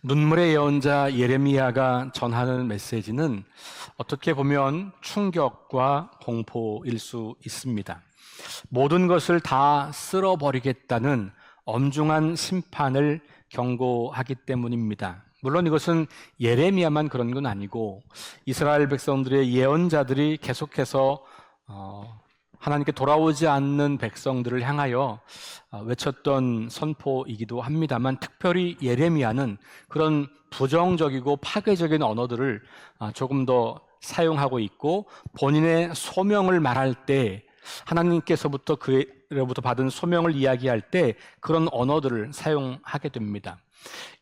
눈물의 예언자 예레미야가 전하는 메시지는 어떻게 보면 충격과 공포일 수 있습니다. 모든 것을 다 쓸어버리겠다는 엄중한 심판을 경고하기 때문입니다. 물론 이것은 예레미야만 그런 건 아니고 이스라엘 백성들의 예언자들이 계속해서 하나님께 돌아오지 않는 백성들을 향하여 외쳤던 선포이기도 합니다만, 특별히 예레미야는 그런 부정적이고 파괴적인 언어들을 조금 더 사용하고 있고, 본인의 소명을 말할 때 하나님께서부터 그로부터 받은 소명을 이야기할 때 그런 언어들을 사용하게 됩니다.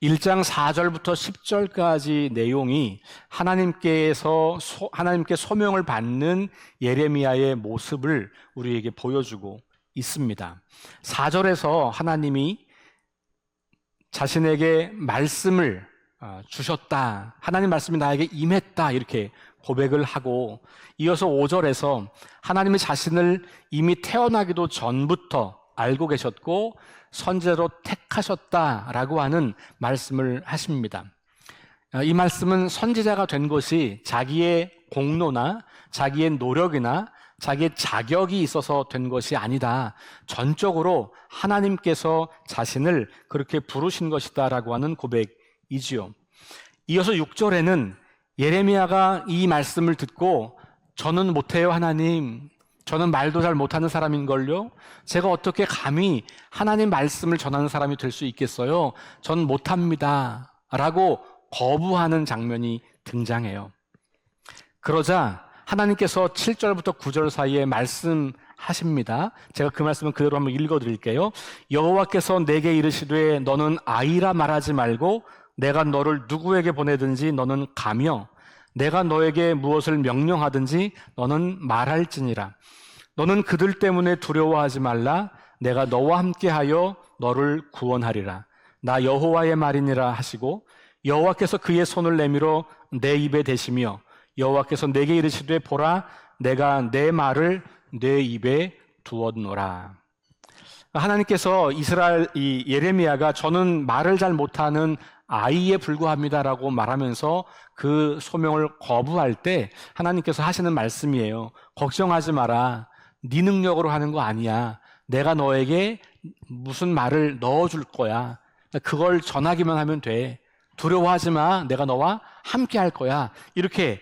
1장 4절부터 10절까지 내용이 하나님께 소명을 받는 예레미야의 모습을 우리에게 보여주고 있습니다. 4절에서 하나님이 자신에게 말씀을 주셨다, 하나님 말씀이 나에게 임했다, 이렇게 고백을 하고, 이어서 5절에서 하나님이 자신을 이미 태어나기도 전부터 알고 계셨고 선제로 택하셨다라고 하는 말씀을 하십니다. 이 말씀은 선지자가 된 것이 자기의 공로나 자기의 노력이나 자기의 자격이 있어서 된 것이 아니다, 전적으로 하나님께서 자신을 그렇게 부르신 것이다라고 하는 고백이지요. 이어서 6절에는 예레미야가 이 말씀을 듣고 저는 못해요 하나님, 저는 말도 잘 못하는 사람인걸요, 제가 어떻게 감히 하나님 말씀을 전하는 사람이 될 수 있겠어요, 전 못합니다 라고 거부하는 장면이 등장해요. 그러자 하나님께서 7절부터 9절 사이에 말씀하십니다. 제가 그 말씀은 그대로 한번 읽어드릴게요. 여호와께서 내게 이르시되 너는 아이라 말하지 말고 내가 너를 누구에게 보내든지 너는 가며 내가 너에게 무엇을 명령하든지 너는 말할지니라. 너는 그들 때문에 두려워하지 말라. 내가 너와 함께하여 너를 구원하리라. 나 여호와의 말이니라 하시고, 여호와께서 그의 손을 내밀어 내 입에 대시며 여호와께서 내게 이르시되 보라, 내가 내 말을 내 입에 두었노라. 하나님께서 이 예레미야가 저는 말을 잘 못하는 아이에 불과합니다라고 말하면서 그 소명을 거부할 때 하나님께서 하시는 말씀이에요. 걱정하지 마라. 네 능력으로 하는 거 아니야. 내가 너에게 무슨 말을 넣어줄 거야. 그걸 전하기만 하면 돼. 두려워하지 마. 내가 너와 함께 할 거야. 이렇게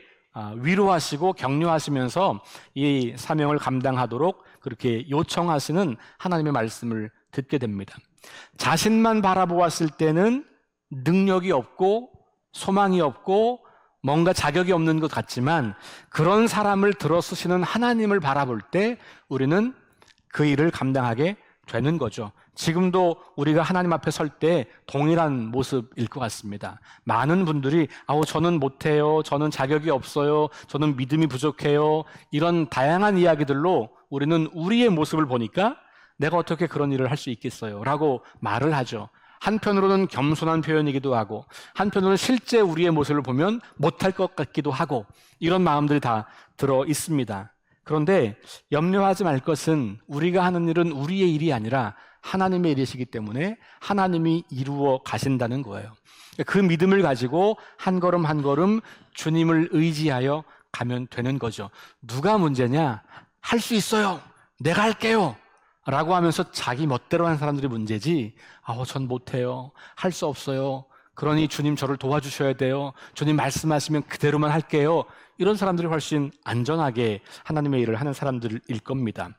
위로하시고 격려하시면서 이 사명을 감당하도록 그렇게 요청하시는 하나님의 말씀을 듣게 됩니다. 자신만 바라보았을 때는 능력이 없고 소망이 없고 뭔가 자격이 없는 것 같지만, 그런 사람을 들어 쓰시는 하나님을 바라볼 때 우리는 그 일을 감당하게 되는 거죠. 지금도 우리가 하나님 앞에 설 때 동일한 모습일 것 같습니다. 많은 분들이 저는 못해요, 저는 자격이 없어요, 저는 믿음이 부족해요, 이런 다양한 이야기들로 우리는 우리의 모습을 보니까 내가 어떻게 그런 일을 할 수 있겠어요 라고 말을 하죠. 한편으로는 겸손한 표현이기도 하고 한편으로는 실제 우리의 모습을 보면 못할 것 같기도 하고, 이런 마음들이 다 들어 있습니다. 그런데 염려하지 말 것은 우리가 하는 일은 우리의 일이 아니라 하나님의 일이시기 때문에 하나님이 이루어 가신다는 거예요. 그 믿음을 가지고 한 걸음 한 걸음 주님을 의지하여 가면 되는 거죠. 누가 문제냐? 할 수 있어요, 내가 할게요 라고 하면서 자기 멋대로 하는 사람들이 문제지, 전 못해요, 할 수 없어요, 그러니 주님 저를 도와주셔야 돼요, 주님 말씀하시면 그대로만 할게요, 이런 사람들이 훨씬 안전하게 하나님의 일을 하는 사람들일 겁니다.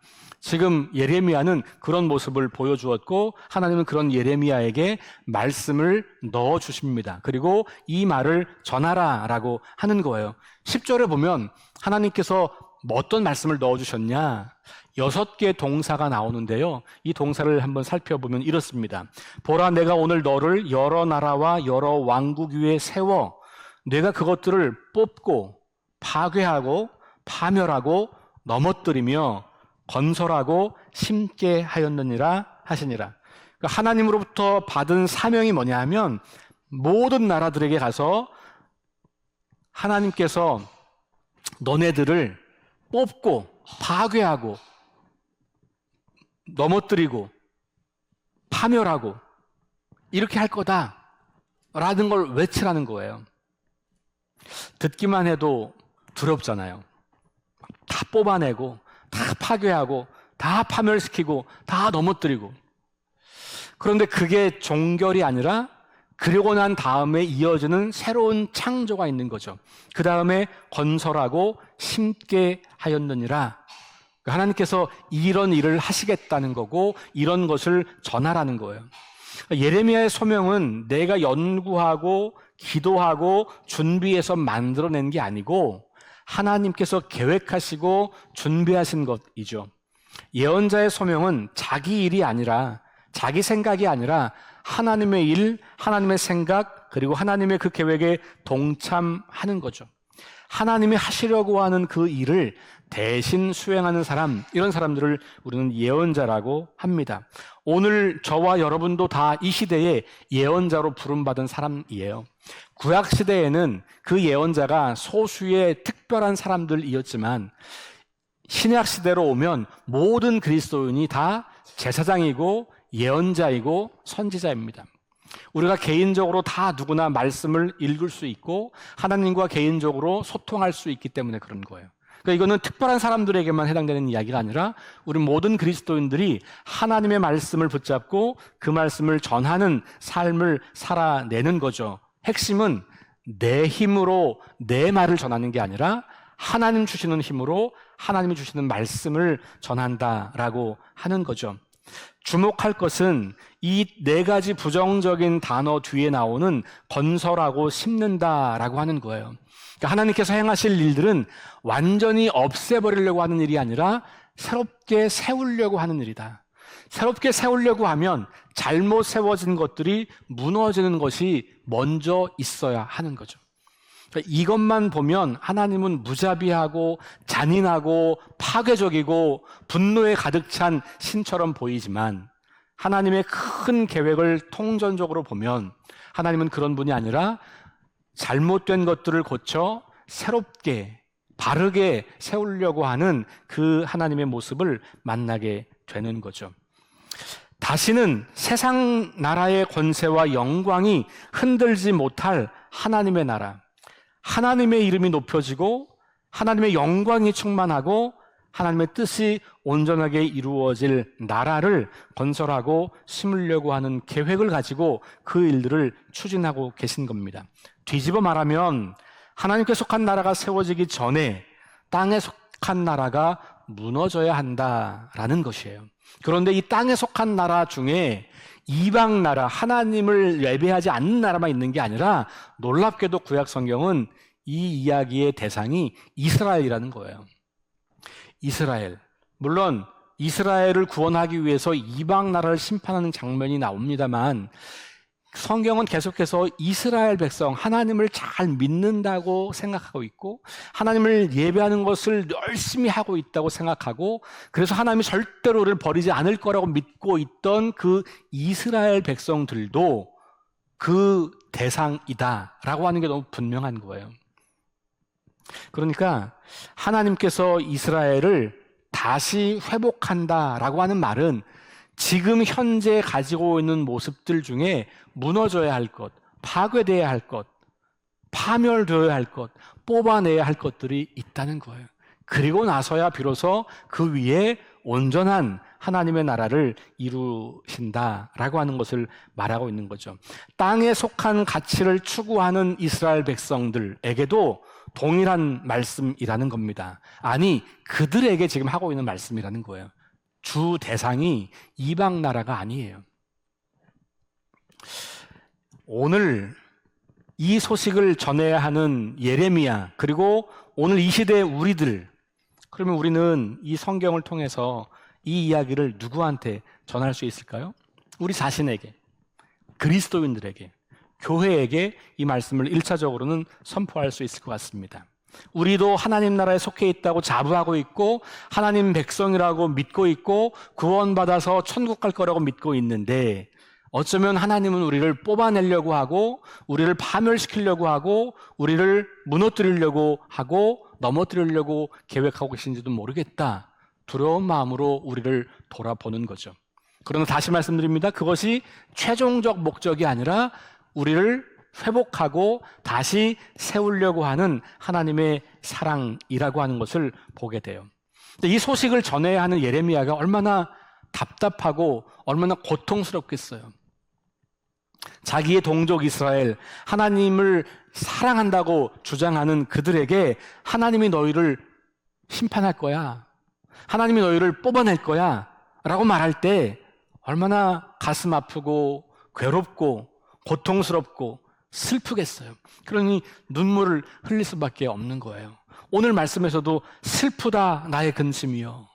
지금 예레미야는 그런 모습을 보여주었고 하나님은 그런 예레미야에게 말씀을 넣어주십니다. 그리고 이 말을 전하라 라고 하는 거예요. 10절에 보면 하나님께서 어떤 말씀을 넣어주셨냐, 6개의 동사가 나오는데요, 이 동사를 한번 살펴보면 이렇습니다. 보라, 내가 오늘 너를 여러 나라와 여러 왕국 위에 세워 내가 그것들을 뽑고 파괴하고 파멸하고 넘어뜨리며 건설하고 심게 하였느니라 하시니라. 그러니까 하나님으로부터 받은 사명이 뭐냐 하면, 모든 나라들에게 가서 하나님께서 너네들을 뽑고 파괴하고 넘어뜨리고 파멸하고 이렇게 할 거다 라는 걸 외치라는 거예요. 듣기만 해도 두렵잖아요. 다 뽑아내고, 다 파괴하고, 다 파멸시키고, 다 넘어뜨리고. 그런데 그게 종결이 아니라 그러고 난 다음에 이어지는 새로운 창조가 있는 거죠. 그 다음에 건설하고 심게 하였느니라. 하나님께서 이런 일을 하시겠다는 거고 이런 것을 전하라는 거예요. 예레미야의 소명은 내가 연구하고 기도하고 준비해서 만들어낸 게 아니고 하나님께서 계획하시고 준비하신 것이죠. 예언자의 소명은 자기 일이 아니라 자기 생각이 아니라 하나님의 일, 하나님의 생각, 그리고 하나님의 그 계획에 동참하는 거죠. 하나님이 하시려고 하는 그 일을 대신 수행하는 사람, 이런 사람들을 우리는 예언자라고 합니다. 오늘 저와 여러분도 다 이 시대에 예언자로 부름받은 사람이에요. 구약 시대에는 그 예언자가 소수의 특별한 사람들이었지만 신약 시대로 오면 모든 그리스도인이 다 제사장이고 예언자이고 선지자입니다. 우리가 개인적으로 다 누구나 말씀을 읽을 수 있고 하나님과 개인적으로 소통할 수 있기 때문에 그런 거예요. 그러니까 이거는 특별한 사람들에게만 해당되는 이야기가 아니라 우리 모든 그리스도인들이 하나님의 말씀을 붙잡고 그 말씀을 전하는 삶을 살아내는 거죠. 핵심은 내 힘으로 내 말을 전하는 게 아니라 하나님 주시는 힘으로 하나님이 주시는 말씀을 전한다라고 하는 거죠. 주목할 것은 이 네 가지 부정적인 단어 뒤에 나오는 건설하고 심는다라고 하는 거예요. 그러니까 하나님께서 행하실 일들은 완전히 없애버리려고 하는 일이 아니라 새롭게 세우려고 하는 일이다. 새롭게 세우려고 하면 잘못 세워진 것들이 무너지는 것이 먼저 있어야 하는 거죠. 그러니까 이것만 보면 하나님은 무자비하고 잔인하고 파괴적이고 분노에 가득 찬 신처럼 보이지만 하나님의 큰 계획을 통전적으로 보면 하나님은 그런 분이 아니라 잘못된 것들을 고쳐 새롭게 바르게 세우려고 하는 그 하나님의 모습을 만나게 되는 거죠. 다시는 세상 나라의 권세와 영광이 흔들지 못할 하나님의 나라, 하나님의 이름이 높여지고 하나님의 영광이 충만하고 하나님의 뜻이 온전하게 이루어질 나라를 건설하고 심으려고 하는 계획을 가지고 그 일들을 추진하고 계신 겁니다. 뒤집어 말하면 하나님께 속한 나라가 세워지기 전에 땅에 속한 나라가 무너져야 한다라는 것이에요. 그런데 이 땅에 속한 나라 중에 이방 나라, 하나님을 예배하지 않는 나라만 있는 게 아니라 놀랍게도 구약 성경은 이 이야기의 대상이 이스라엘이라는 거예요. 이스라엘. 물론 이스라엘을 구원하기 위해서 이방 나라를 심판하는 장면이 나옵니다만 성경은 계속해서 이스라엘 백성, 하나님을 잘 믿는다고 생각하고 있고 하나님을 예배하는 것을 열심히 하고 있다고 생각하고 그래서 하나님이 절대로 우리를 버리지 않을 거라고 믿고 있던 그 이스라엘 백성들도 그 대상이다라고 하는 게 너무 분명한 거예요. 그러니까 하나님께서 이스라엘을 다시 회복한다라고 하는 말은 지금 현재 가지고 있는 모습들 중에 무너져야 할 것, 파괴되어야 할 것, 파멸되어야 할 것, 뽑아내야 할 것들이 있다는 거예요. 그리고 나서야 비로소 그 위에 온전한 하나님의 나라를 이루신다라고 하는 것을 말하고 있는 거죠. 땅에 속한 가치를 추구하는 이스라엘 백성들에게도 동일한 말씀이라는 겁니다. 아니, 그들에게 지금 하고 있는 말씀이라는 거예요. 주 대상이 이방 나라가 아니에요. 오늘 이 소식을 전해야 하는 예레미야, 그리고 오늘 이 시대의 우리들, 그러면 우리는 이 성경을 통해서 이 이야기를 누구한테 전할 수 있을까요? 우리 자신에게, 그리스도인들에게, 교회에게 이 말씀을 1차적으로는 선포할 수 있을 것 같습니다. 우리도 하나님 나라에 속해 있다고 자부하고 있고 하나님 백성이라고 믿고 있고 구원받아서 천국 갈 거라고 믿고 있는데 어쩌면 하나님은 우리를 뽑아내려고 하고 우리를 파멸시키려고 하고 우리를 무너뜨리려고 하고 넘어뜨리려고 계획하고 계신지도 모르겠다. 두려운 마음으로 우리를 돌아보는 거죠. 그러나 다시 말씀드립니다. 그것이 최종적 목적이 아니라 우리를 회복하고 다시 세우려고 하는 하나님의 사랑이라고 하는 것을 보게 돼요. 근데 이 소식을 전해야 하는 예레미야가 얼마나 답답하고 얼마나 고통스럽겠어요. 자기의 동족 이스라엘, 하나님을 사랑한다고 주장하는 그들에게 하나님이 너희를 심판할 거야, 하나님이 너희를 뽑아낼 거야 라고 말할 때 얼마나 가슴 아프고 괴롭고 고통스럽고 슬프겠어요. 그러니 눈물을 흘릴 수밖에 없는 거예요. 오늘 말씀에서도 슬프다 나의 근심이여,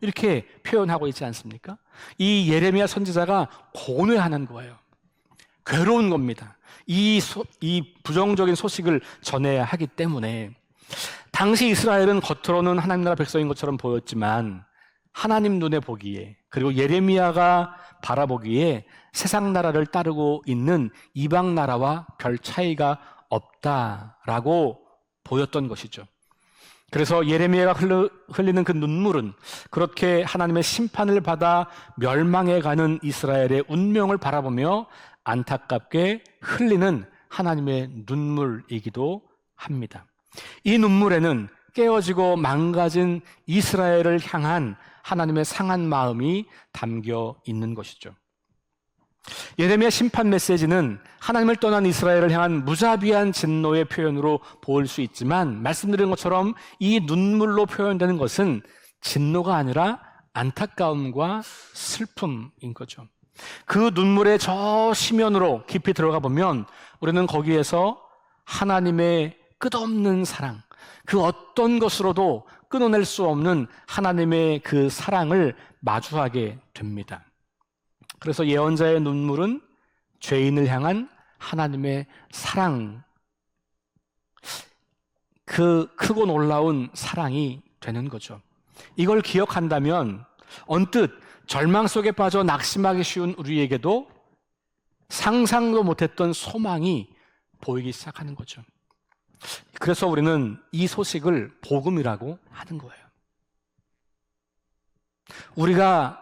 이렇게 표현하고 있지 않습니까? 이 예레미야 선지자가 고뇌하는 거예요. 괴로운 겁니다. 이 부정적인 소식을 전해야 하기 때문에. 당시 이스라엘은 겉으로는 하나님 나라 백성인 것처럼 보였지만 하나님 눈에 보기에, 그리고 예레미야가 바라보기에 세상 나라를 따르고 있는 이방 나라와 별 차이가 없다라고 보였던 것이죠. 그래서 예레미야가 흘리는 그 눈물은 그렇게 하나님의 심판을 받아 멸망해가는 이스라엘의 운명을 바라보며 안타깝게 흘리는 하나님의 눈물이기도 합니다. 이 눈물에는 깨어지고 망가진 이스라엘을 향한 하나님의 상한 마음이 담겨 있는 것이죠. 예레미야 심판 메시지는 하나님을 떠난 이스라엘을 향한 무자비한 진노의 표현으로 보일 수 있지만, 말씀드린 것처럼 이 눈물로 표현되는 것은 진노가 아니라 안타까움과 슬픔인 거죠. 그 눈물의 저 심연으로 깊이 들어가 보면 우리는 거기에서 하나님의 끝없는 사랑, 그 어떤 것으로도 끊어낼 수 없는 하나님의 그 사랑을 마주하게 됩니다. 그래서 예언자의 눈물은 죄인을 향한 하나님의 사랑, 그 크고 놀라운 사랑이 되는 거죠. 이걸 기억한다면 언뜻 절망 속에 빠져 낙심하기 쉬운 우리에게도 상상도 못했던 소망이 보이기 시작하는 거죠. 그래서 우리는 이 소식을 복음이라고 하는 거예요. 우리가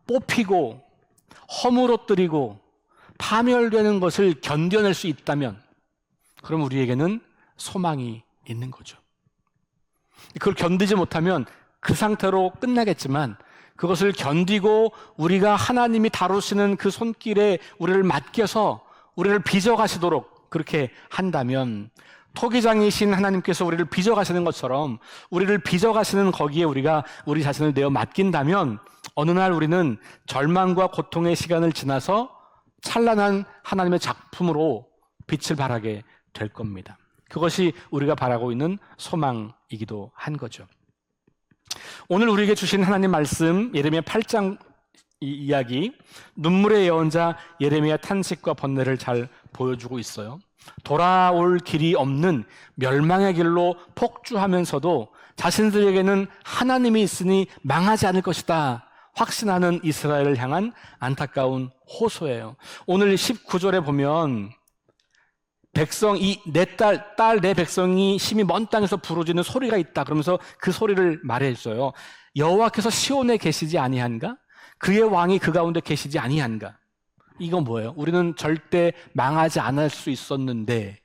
뽑히고 허물어뜨리고 파멸되는 것을 견뎌낼 수 있다면 그럼 우리에게는 소망이 있는 거죠. 그걸 견디지 못하면 그 상태로 끝나겠지만, 그것을 견디고 우리가 하나님이 다루시는 그 손길에 우리를 맡겨서 우리를 빚어가시도록 그렇게 한다면, 토기장이신 하나님께서 우리를 빚어가시는 것처럼 우리를 빚어가시는 거기에 우리가 우리 자신을 내어 맡긴다면 어느 날 우리는 절망과 고통의 시간을 지나서 찬란한 하나님의 작품으로 빛을 발하게 될 겁니다. 그것이 우리가 바라고 있는 소망이기도 한 거죠. 오늘 우리에게 주신 하나님 말씀, 예레미야 8장 이야기, 눈물의 예언자 예레미야 탄식과 번뇌를 잘 보여주고 있어요. 돌아올 길이 없는 멸망의 길로 폭주하면서도 자신들에게는 하나님이 있으니 망하지 않을 것이다 확신하는 이스라엘을 향한 안타까운 호소예요. 오늘 19절에 보면 백성, 딸 내 백성이 심히 먼 땅에서 부르짖는 소리가 있다 그러면서 그 소리를 말해줘요. 여호와께서 시온에 계시지 아니한가? 그의 왕이 그 가운데 계시지 아니한가? 이건 뭐예요? 우리는 절대 망하지 않을 수 있었는데,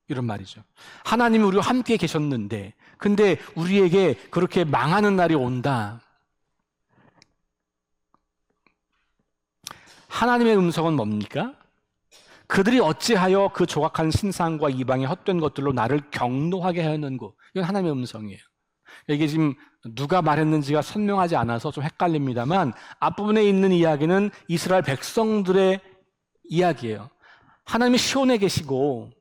이런 말이죠. 하나님이 우리와 함께 계셨는데, 근데 우리에게 그렇게 망하는 날이 온다. 하나님의 음성은 뭡니까? 그들이 어찌하여 그 조각한 신상과 이방의 헛된 것들로 나를 경노하게 하였는고. 이건 하나님의 음성이에요. 이게 지금 누가 말했는지가 선명하지 않아서 좀 헷갈립니다만, 앞부분에 있는 이야기는 이스라엘 백성들의 이야기예요. 하나님이 시온에 계시고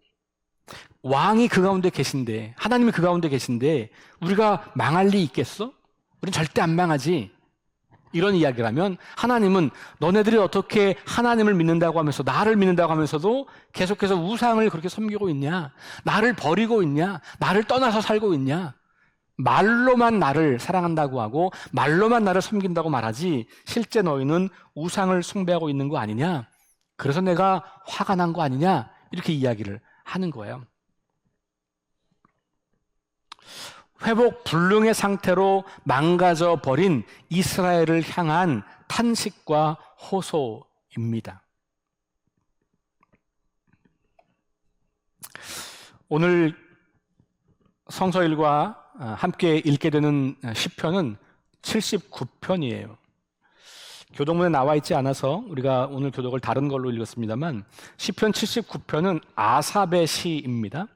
왕이 그 가운데 계신데, 하나님이 그 가운데 계신데 우리가 망할 리 있겠어? 우린 절대 안 망하지. 이런 이야기라면, 하나님은 너네들이 어떻게 하나님을 믿는다고 하면서, 나를 믿는다고 하면서도 계속해서 우상을 그렇게 섬기고 있냐? 나를 버리고 있냐? 나를 떠나서 살고 있냐? 말로만 나를 사랑한다고 하고 말로만 나를 섬긴다고 말하지 실제 너희는 우상을 숭배하고 있는 거 아니냐? 그래서 내가 화가 난 거 아니냐? 이렇게 이야기를 하는 거예요. 회복 불능의 상태로 망가져 버린 이스라엘을 향한 탄식과 호소입니다. 오늘 성서일과 함께 읽게 되는 시편은 79편이에요. 교독문에 나와 있지 않아서 우리가 오늘 교독을 다른 걸로 읽었습니다만 시편 79편은 아삽의 시입니다.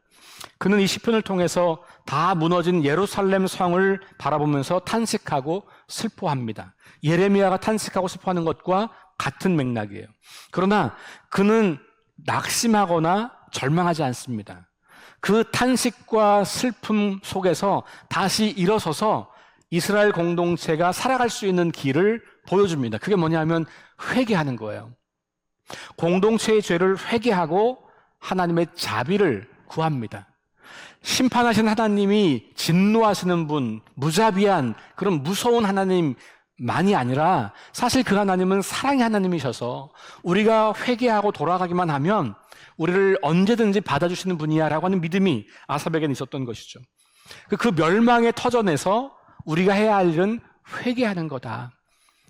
그는 이 시편을 통해서 다 무너진 예루살렘 성을 바라보면서 탄식하고 슬퍼합니다. 예레미야가 탄식하고 슬퍼하는 것과 같은 맥락이에요. 그러나 그는 낙심하거나 절망하지 않습니다. 그 탄식과 슬픔 속에서 다시 일어서서 이스라엘 공동체가 살아갈 수 있는 길을 보여줍니다. 그게 뭐냐면 회개하는 거예요. 공동체의 죄를 회개하고 하나님의 자비를 구합니다. 심판하신 하나님이 진노하시는 분, 무자비한 그런 무서운 하나님만이 아니라 사실 그 하나님은 사랑의 하나님이셔서 우리가 회개하고 돌아가기만 하면 우리를 언제든지 받아주시는 분이야 라고 하는 믿음이 아삽에게는 있었던 것이죠. 그 멸망의 터전에서 우리가 해야 할 일은 회개하는 거다.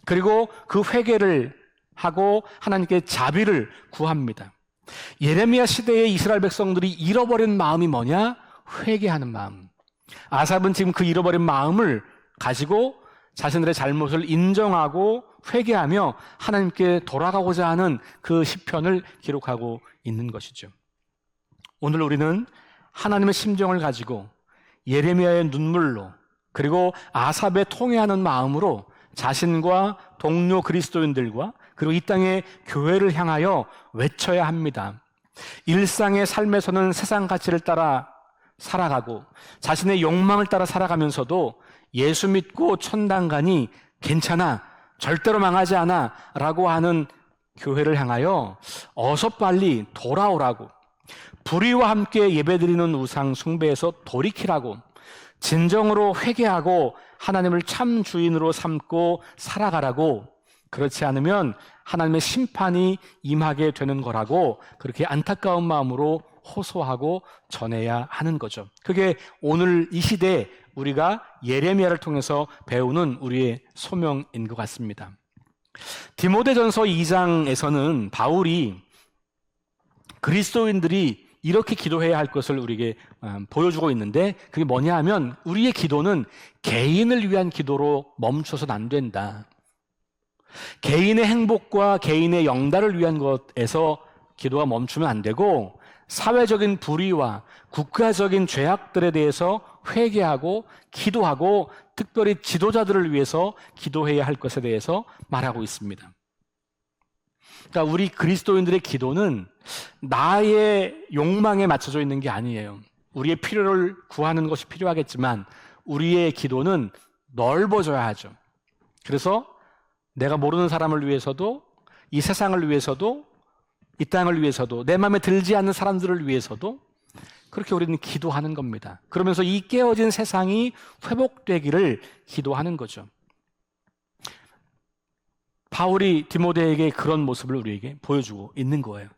그리고 그 회개를 하고 하나님께 자비를 구합니다. 예레미야 시대의 이스라엘 백성들이 잃어버린 마음이 뭐냐? 회개하는 마음. 아삽은 지금 그 잃어버린 마음을 가지고 자신들의 잘못을 인정하고 회개하며 하나님께 돌아가고자 하는 그 시편을 기록하고 있는 것이죠. 오늘 우리는 하나님의 심정을 가지고 예레미야의 눈물로 그리고 아삽의 통회하는 마음으로 자신과 동료 그리스도인들과 그리고 이 땅의 교회를 향하여 외쳐야 합니다. 일상의 삶에서는 세상 가치를 따라 살아가고 자신의 욕망을 따라 살아가면서도 예수 믿고 천당 가니 괜찮아, 절대로 망하지 않아 라고 하는 교회를 향하여 어서 빨리 돌아오라고, 불의와 함께 예배드리는 우상 숭배에서 돌이키라고, 진정으로 회개하고 하나님을 참 주인으로 삼고 살아가라고, 그렇지 않으면 하나님의 심판이 임하게 되는 거라고 그렇게 안타까운 마음으로 호소하고 전해야 하는 거죠. 그게 오늘 이 시대에 우리가 예레미야를 통해서 배우는 우리의 소명인 것 같습니다. 디모데전서 2장에서는 바울이 그리스도인들이 이렇게 기도해야 할 것을 우리에게 보여주고 있는데 그게 뭐냐 하면 우리의 기도는 개인을 위한 기도로 멈춰서는 안 된다. 개인의 행복과 개인의 영달을 위한 것에서 기도가 멈추면 안 되고 사회적인 불의와 국가적인 죄악들에 대해서 회개하고 기도하고 특별히 지도자들을 위해서 기도해야 할 것에 대해서 말하고 있습니다. 그러니까 우리 그리스도인들의 기도는 나의 욕망에 맞춰져 있는 게 아니에요. 우리의 필요를 구하는 것이 필요하겠지만 우리의 기도는 넓어져야 하죠. 그래서 내가 모르는 사람을 위해서도 이 세상을 위해서도 이 땅을 위해서도 내 마음에 들지 않는 사람들을 위해서도 그렇게 우리는 기도하는 겁니다. 그러면서 이 깨어진 세상이 회복되기를 기도하는 거죠. 바울이 디모데에게 그런 모습을 우리에게 보여주고 있는 거예요.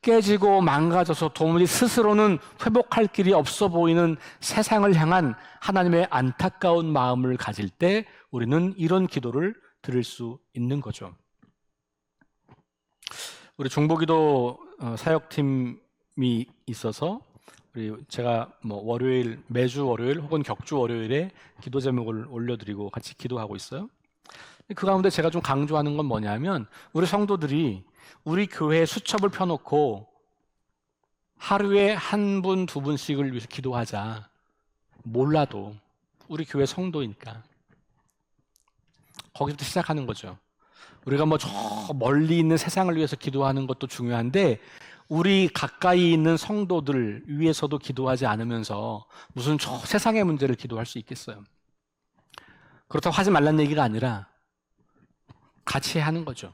깨지고 망가져서 도무지 스스로는 회복할 길이 없어 보이는 세상을 향한 하나님의 안타까운 마음을 가질 때 우리는 이런 기도를 드릴 수 있는 거죠. 우리 중보기도 사역팀이 있어서 제가 월요일, 매주 월요일 혹은 격주 월요일에 기도 제목을 올려드리고 같이 기도하고 있어요. 그 가운데 제가 좀 강조하는 건 뭐냐면 우리 성도들이 우리 교회에 수첩을 펴놓고 하루에 한 분, 두 분씩을 위해서 기도하자. 몰라도 우리 교회 성도니까. 거기부터 시작하는 거죠. 우리가 저 멀리 있는 세상을 위해서 기도하는 것도 중요한데 우리 가까이 있는 성도들 위해서도 기도하지 않으면서 무슨 저 세상의 문제를 기도할 수 있겠어요. 그렇다고 하지 말라는 얘기가 아니라 같이 하는 거죠.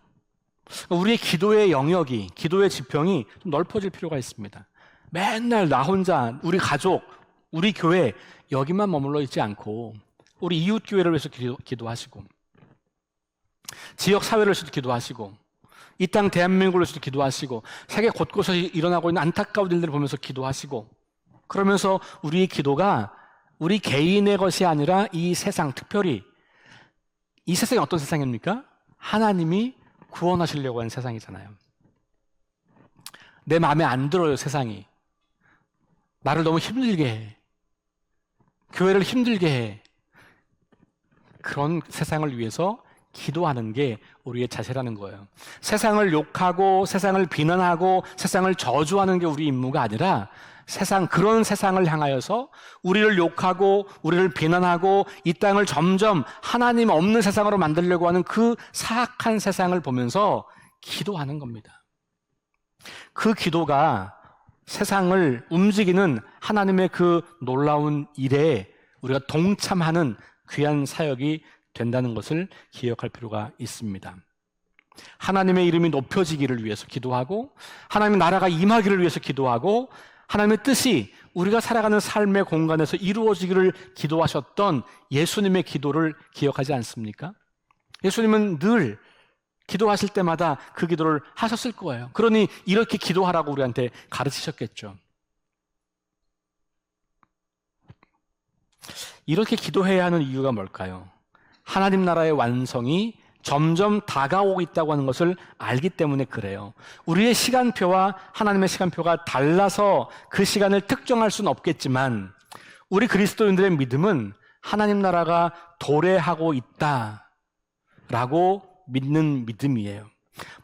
우리의 기도의 영역이, 기도의 지평이 좀 넓어질 필요가 있습니다. 맨날 나 혼자, 우리 가족, 우리 교회 여기만 머물러 있지 않고 우리 이웃 교회를 위해서 기도하시고 지역 사회를 위해서도 기도하시고 이 땅 대한민국을 위해서도 기도하시고 세계 곳곳에 일어나고 있는 안타까운 일들을 보면서 기도하시고 그러면서 우리의 기도가 우리 개인의 것이 아니라 이 세상, 특별히 이 세상이 어떤 세상입니까? 하나님이 구원하시려고 하는 세상이잖아요. 내 마음에 안 들어요, 세상이. 나를 너무 힘들게 해. 교회를 힘들게 해. 그런 세상을 위해서 기도하는 게 우리의 자세라는 거예요. 세상을 욕하고 세상을 비난하고 세상을 저주하는 게 우리 임무가 아니라 그런 세상을 향하여서 우리를 욕하고 우리를 비난하고 이 땅을 점점 하나님 없는 세상으로 만들려고 하는 그 사악한 세상을 보면서 기도하는 겁니다. 그 기도가 세상을 움직이는 하나님의 그 놀라운 일에 우리가 동참하는 귀한 사역이 된다는 것을 기억할 필요가 있습니다. 하나님의 이름이 높여지기를 위해서 기도하고 하나님의 나라가 임하기를 위해서 기도하고 하나님의 뜻이 우리가 살아가는 삶의 공간에서 이루어지기를 기도하셨던 예수님의 기도를 기억하지 않습니까? 예수님은 늘 기도하실 때마다 그 기도를 하셨을 거예요. 그러니 이렇게 기도하라고 우리한테 가르치셨겠죠. 이렇게 기도해야 하는 이유가 뭘까요? 하나님 나라의 완성이 점점 다가오고 있다고 하는 것을 알기 때문에 그래요. 우리의 시간표와 하나님의 시간표가 달라서 그 시간을 특정할 수는 없겠지만 우리 그리스도인들의 믿음은 하나님 나라가 도래하고 있다라고 믿는 믿음이에요.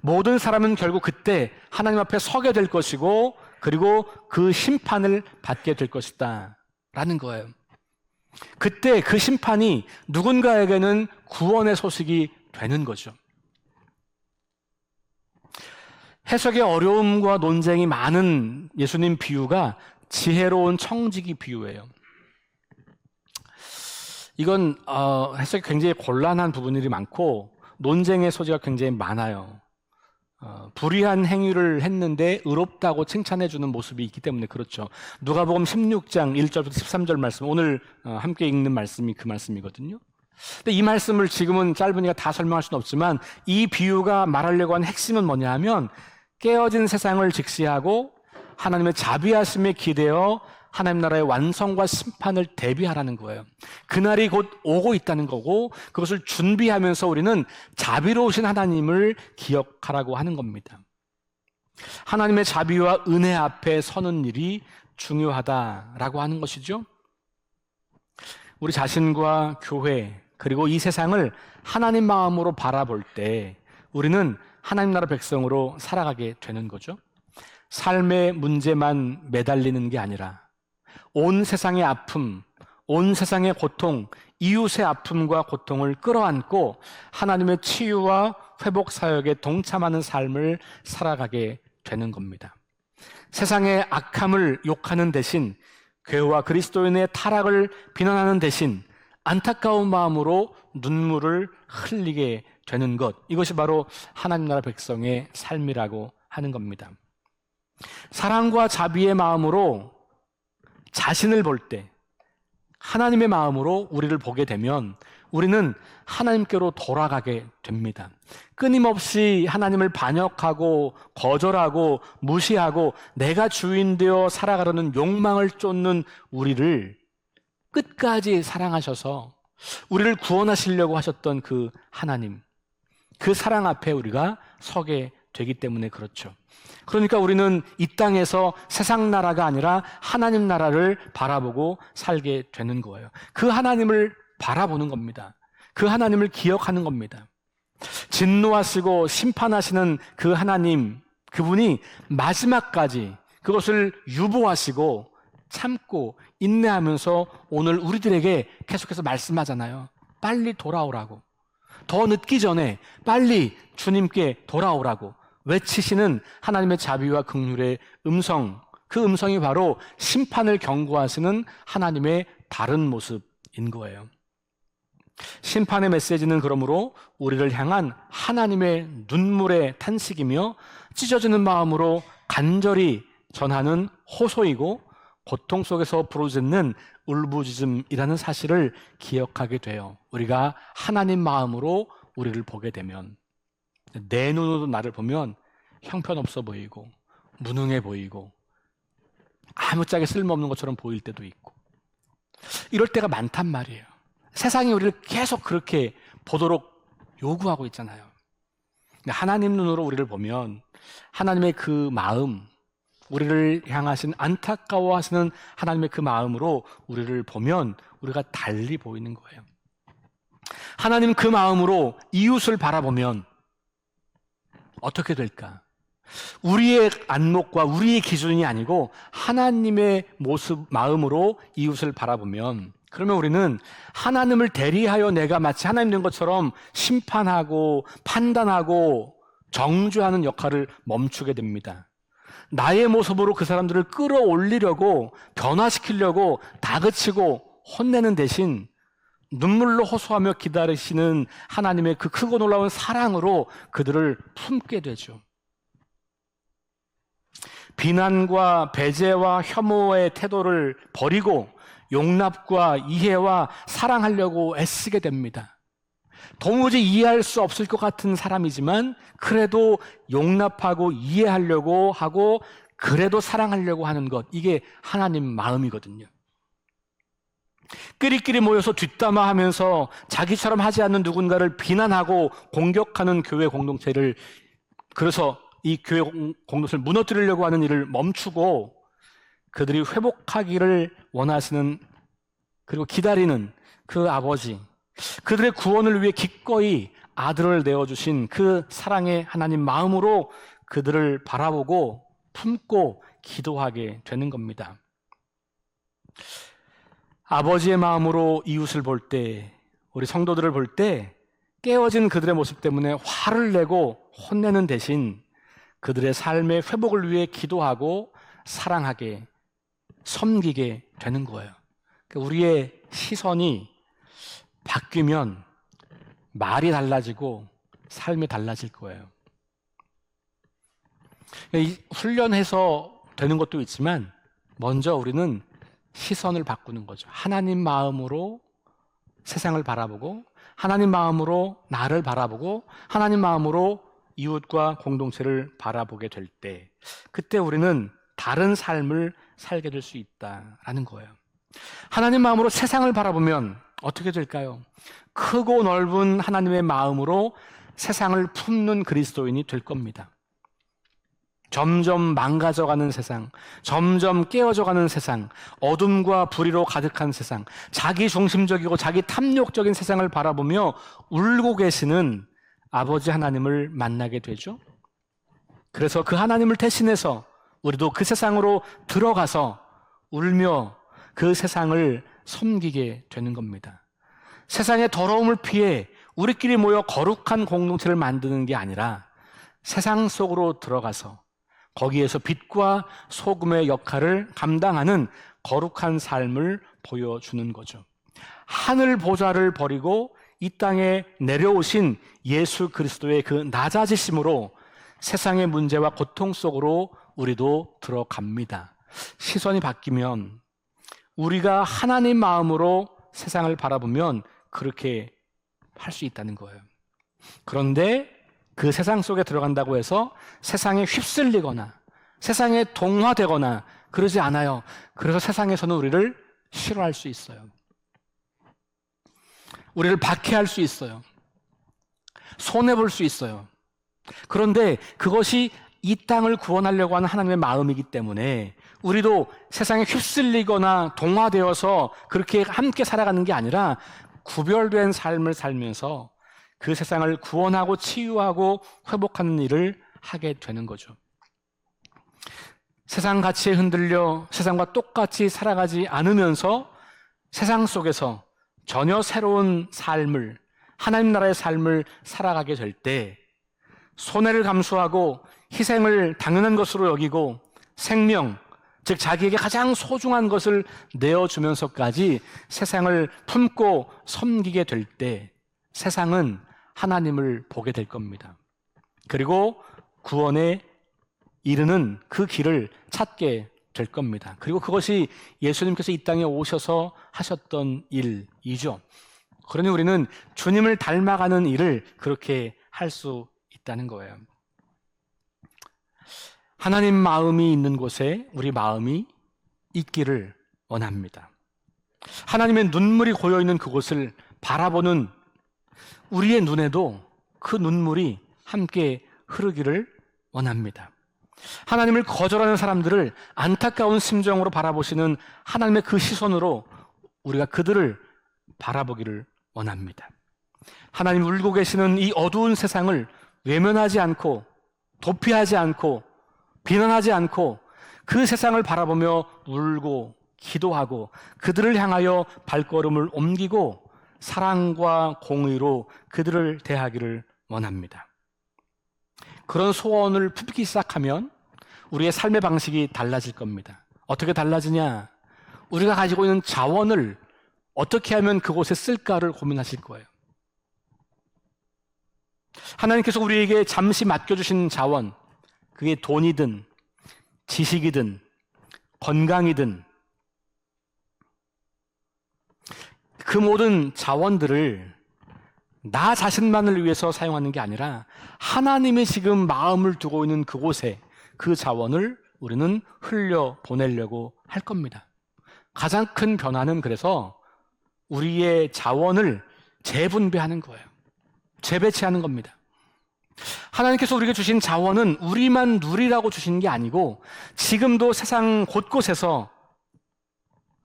모든 사람은 결국 그때 하나님 앞에 서게 될 것이고 그리고 그 심판을 받게 될 것이다 라는 거예요. 그때 그 심판이 누군가에게는 구원의 소식이 되는 거죠. 해석의 어려움과 논쟁이 많은 예수님 비유가 지혜로운 청지기 비유예요. 이건 해석이 굉장히 곤란한 부분들이 많고 논쟁의 소지가 굉장히 많아요. 불의한 행위를 했는데 의롭다고 칭찬해주는 모습이 있기 때문에 그렇죠. 누가복음 16장 1절부터 13절 말씀, 오늘 함께 읽는 말씀이 그 말씀이거든요. 근데 이 말씀을 지금은 짧으니까 다 설명할 수는 없지만 이 비유가 말하려고 하는 핵심은 뭐냐 하면 깨어진 세상을 직시하고 하나님의 자비하심에 기대어 하나님 나라의 완성과 심판을 대비하라는 거예요. 그날이 곧 오고 있다는 거고 그것을 준비하면서 우리는 자비로우신 하나님을 기억하라고 하는 겁니다. 하나님의 자비와 은혜 앞에 서는 일이 중요하다라고 하는 것이죠. 우리 자신과 교회 그리고 이 세상을 하나님 마음으로 바라볼 때 우리는 하나님 나라 백성으로 살아가게 되는 거죠. 삶의 문제만 매달리는 게 아니라 온 세상의 아픔, 온 세상의 고통, 이웃의 아픔과 고통을 끌어안고 하나님의 치유와 회복 사역에 동참하는 삶을 살아가게 되는 겁니다. 세상의 악함을 욕하는 대신 교회와 그리스도인의 타락을 비난하는 대신 안타까운 마음으로 눈물을 흘리게 되는 것, 이것이 바로 하나님 나라 백성의 삶이라고 하는 겁니다. 사랑과 자비의 마음으로 자신을 볼 때 하나님의 마음으로 우리를 보게 되면 우리는 하나님께로 돌아가게 됩니다. 끊임없이 하나님을 반역하고 거절하고 무시하고 내가 주인 되어 살아가려는 욕망을 쫓는 우리를 끝까지 사랑하셔서 우리를 구원하시려고 하셨던 그 하나님, 그 사랑 앞에 우리가 서게 되기 때문에 그렇죠. 그러니까 우리는 이 땅에서 세상 나라가 아니라 하나님 나라를 바라보고 살게 되는 거예요. 그 하나님을 바라보는 겁니다. 그 하나님을 기억하는 겁니다. 진노하시고 심판하시는 그 하나님, 그분이 마지막까지 그것을 유보하시고 참고 인내하면서 오늘 우리들에게 계속해서 말씀하잖아요. 빨리 돌아오라고. 더 늦기 전에 빨리 주님께 돌아오라고 외치시는 하나님의 자비와 긍휼의 음성, 그 음성이 바로 심판을 경고하시는 하나님의 다른 모습인 거예요. 심판의 메시지는 그러므로 우리를 향한 하나님의 눈물의 탄식이며 찢어지는 마음으로 간절히 전하는 호소이고 고통 속에서 부르짖는 울부짖음이라는 사실을 기억하게 돼요. 우리가 하나님 마음으로 우리를 보게 되면 내 눈으로 나를 보면 형편없어 보이고 무능해 보이고 아무짝에 쓸모없는 것처럼 보일 때도 있고 이럴 때가 많단 말이에요. 세상이 우리를 계속 그렇게 보도록 요구하고 있잖아요. 근데 하나님 눈으로 우리를 보면 하나님의 그 마음, 우리를 향하신 안타까워하시는 하나님의 그 마음으로 우리를 보면 우리가 달리 보이는 거예요. 하나님 그 마음으로 이웃을 바라보면 어떻게 될까? 우리의 안목과 우리의 기준이 아니고 하나님의 모습, 마음으로 이웃을 바라보면, 그러면 우리는 하나님을 대리하여 내가 마치 하나님 된 것처럼 심판하고 판단하고 정죄하는 역할을 멈추게 됩니다. 나의 모습으로 그 사람들을 끌어올리려고, 변화시키려고 다그치고 혼내는 대신 눈물로 호소하며 기다리시는 하나님의 그 크고 놀라운 사랑으로 그들을 품게 되죠. 비난과 배제와 혐오의 태도를 버리고 용납과 이해와 사랑하려고 애쓰게 됩니다. 도무지 이해할 수 없을 것 같은 사람이지만 그래도 용납하고 이해하려고 하고 그래도 사랑하려고 하는 것, 이게 하나님 마음이거든요. 끼리끼리 모여서 뒷담화하면서 자기처럼 하지 않는 누군가를 비난하고 공격하는 교회 공동체를, 그래서 이 교회 공동체를 무너뜨리려고 하는 일을 멈추고 그들이 회복하기를 원하시는, 그리고 기다리는 그 아버지, 그들의 구원을 위해 기꺼이 아들을 내어주신 그 사랑의 하나님 마음으로 그들을 바라보고 품고 기도하게 되는 겁니다. 아버지의 마음으로 이웃을 볼 때, 우리 성도들을 볼 때 깨어진 그들의 모습 때문에 화를 내고 혼내는 대신 그들의 삶의 회복을 위해 기도하고 사랑하게, 섬기게 되는 거예요. 우리의 시선이 바뀌면 말이 달라지고 삶이 달라질 거예요. 훈련해서 되는 것도 있지만 먼저 우리는 시선을 바꾸는 거죠. 하나님 마음으로 세상을 바라보고, 하나님 마음으로 나를 바라보고, 하나님 마음으로 이웃과 공동체를 바라보게 될 때, 그때 우리는 다른 삶을 살게 될 수 있다라는 거예요. 하나님 마음으로 세상을 바라보면 어떻게 될까요? 크고 넓은 하나님의 마음으로 세상을 품는 그리스도인이 될 겁니다. 점점 망가져가는 세상, 점점 깨어져가는 세상, 어둠과 불의로 가득한 세상, 자기 중심적이고 자기 탐욕적인 세상을 바라보며 울고 계시는 아버지 하나님을 만나게 되죠. 그래서 그 하나님을 대신해서 우리도 그 세상으로 들어가서 울며 그 세상을 섬기게 되는 겁니다. 세상의 더러움을 피해 우리끼리 모여 거룩한 공동체를 만드는 게 아니라 세상 속으로 들어가서 거기에서 빛과 소금의 역할을 감당하는 거룩한 삶을 보여주는 거죠. 하늘 보좌를 버리고 이 땅에 내려오신 예수 그리스도의 그 낮아지심으로 세상의 문제와 고통 속으로 우리도 들어갑니다. 시선이 바뀌면, 우리가 하나님 마음으로 세상을 바라보면 그렇게 할 수 있다는 거예요. 그런데 그 세상 속에 들어간다고 해서 세상에 휩쓸리거나 세상에 동화되거나 그러지 않아요. 그래서 세상에서는 우리를 싫어할 수 있어요. 우리를 박해할 수 있어요. 손해볼 수 있어요. 그런데 그것이 이 땅을 구원하려고 하는 하나님의 마음이기 때문에 우리도 세상에 휩쓸리거나 동화되어서 그렇게 함께 살아가는 게 아니라 구별된 삶을 살면서 그 세상을 구원하고 치유하고 회복하는 일을 하게 되는 거죠. 세상 가치에 흔들려 세상과 똑같이 살아가지 않으면서 세상 속에서 전혀 새로운 삶을, 하나님 나라의 삶을 살아가게 될 때 손해를 감수하고 희생을 당연한 것으로 여기고 생명, 즉 자기에게 가장 소중한 것을 내어주면서까지 세상을 품고 섬기게 될 때 세상은 하나님을 보게 될 겁니다. 그리고 구원에 이르는 그 길을 찾게 될 겁니다. 그리고 그것이 예수님께서 이 땅에 오셔서 하셨던 일이죠. 그러니 우리는 주님을 닮아가는 일을 그렇게 할 수 있다는 거예요. 하나님 마음이 있는 곳에 우리 마음이 있기를 원합니다. 하나님의 눈물이 고여있는 그곳을 바라보는 우리의 눈에도 그 눈물이 함께 흐르기를 원합니다. 하나님을 거절하는 사람들을 안타까운 심정으로 바라보시는 하나님의 그 시선으로 우리가 그들을 바라보기를 원합니다. 하나님 울고 계시는 이 어두운 세상을 외면하지 않고 도피하지 않고 비난하지 않고 그 세상을 바라보며 울고 기도하고 그들을 향하여 발걸음을 옮기고 사랑과 공의로 그들을 대하기를 원합니다. 그런 소원을 품기 시작하면 우리의 삶의 방식이 달라질 겁니다. 어떻게 달라지냐? 우리가 가지고 있는 자원을 어떻게 하면 그곳에 쓸까를 고민하실 거예요. 하나님께서 우리에게 잠시 맡겨주신 자원, 그게 돈이든 지식이든 건강이든 그 모든 자원들을 나 자신만을 위해서 사용하는 게 아니라 하나님이 지금 마음을 두고 있는 그곳에 그 자원을 우리는 흘려 보내려고 할 겁니다. 가장 큰 변화는 그래서 우리의 자원을 재분배하는 거예요. 재배치하는 겁니다. 하나님께서 우리에게 주신 자원은 우리만 누리라고 주신 게 아니고 지금도 세상 곳곳에서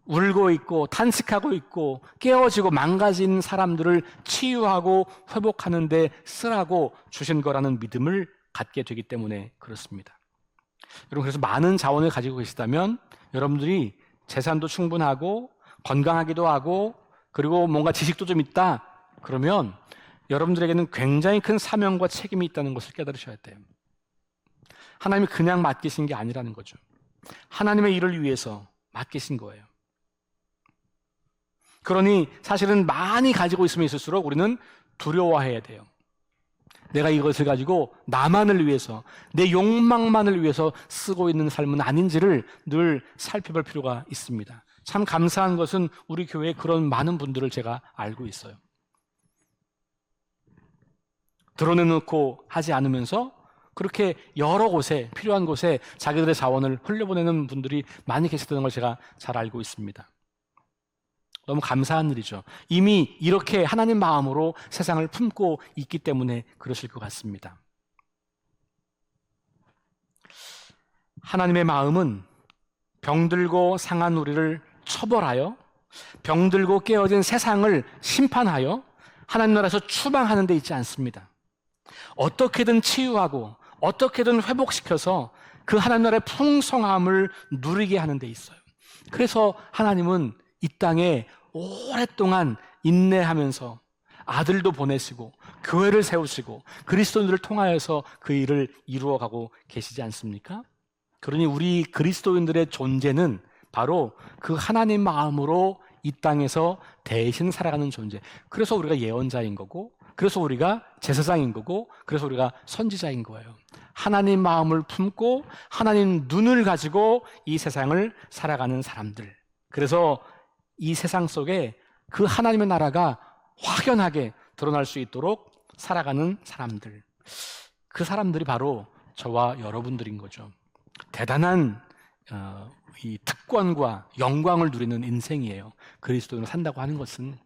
울고 있고 탄식하고 있고 깨어지고 망가진 사람들을 치유하고 회복하는 데 쓰라고 주신 거라는 믿음을 갖게 되기 때문에 그렇습니다. 여러분, 그래서 많은 자원을 가지고 계시다면 여러분들이 재산도 충분하고 건강하기도 하고 그리고 뭔가 지식도 좀 있다 그러면 여러분들에게는 굉장히 큰 사명과 책임이 있다는 것을 깨달으셔야 돼요. 하나님이 그냥 맡기신 게 아니라는 거죠. 하나님의 일을 위해서 맡기신 거예요. 그러니 사실은 많이 가지고 있으면 있을수록 우리는 두려워해야 돼요. 내가 이것을 가지고 나만을 위해서, 내 욕망만을 위해서 쓰고 있는 삶은 아닌지를 늘 살펴볼 필요가 있습니다. 참 감사한 것은 우리 교회에 그런 많은 분들을 제가 알고 있어요. 드러내놓고 하지 않으면서 그렇게 여러 곳에, 필요한 곳에 자기들의 자원을 흘려보내는 분들이 많이 계시다는 걸 제가 잘 알고 있습니다. 너무 감사한 일이죠. 이미 이렇게 하나님 마음으로 세상을 품고 있기 때문에 그러실 것 같습니다. 하나님의 마음은 병들고 상한 우리를 처벌하여 병들고 깨어진 세상을 심판하여 하나님 나라에서 추방하는 데 있지 않습니다. 어떻게든 치유하고 어떻게든 회복시켜서 그 하나님 나라의 풍성함을 누리게 하는 데 있어요. 그래서 하나님은 이 땅에 오랫동안 인내하면서 아들도 보내시고 교회를 세우시고 그리스도인들을 통하여서 그 일을 이루어가고 계시지 않습니까? 그러니 우리 그리스도인들의 존재는 바로 그 하나님 마음으로 이 땅에서 대신 살아가는 존재. 그래서 우리가 예언자인 거고, 그래서 우리가 제사장인 거고, 그래서 우리가 선지자인 거예요. 하나님 마음을 품고 하나님 눈을 가지고 이 세상을 살아가는 사람들. 그래서 이 세상 속에 그 하나님의 나라가 확연하게 드러날 수 있도록 살아가는 사람들. 그 사람들이 바로 저와 여러분들인 거죠. 대단한 이 특권과 영광을 누리는 인생이에요. 그리스도인으로 산다고 하는 것은.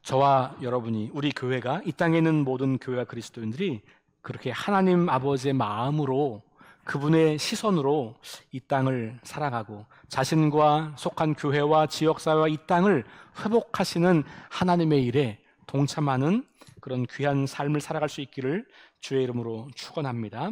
저와 여러분이, 우리 교회가, 이 땅에 있는 모든 교회와 그리스도인들이 그렇게 하나님 아버지의 마음으로, 그분의 시선으로 이 땅을 살아가고 자신과 속한 교회와 지역사회와 이 땅을 회복하시는 하나님의 일에 동참하는 그런 귀한 삶을 살아갈 수 있기를 주의 이름으로 축원합니다.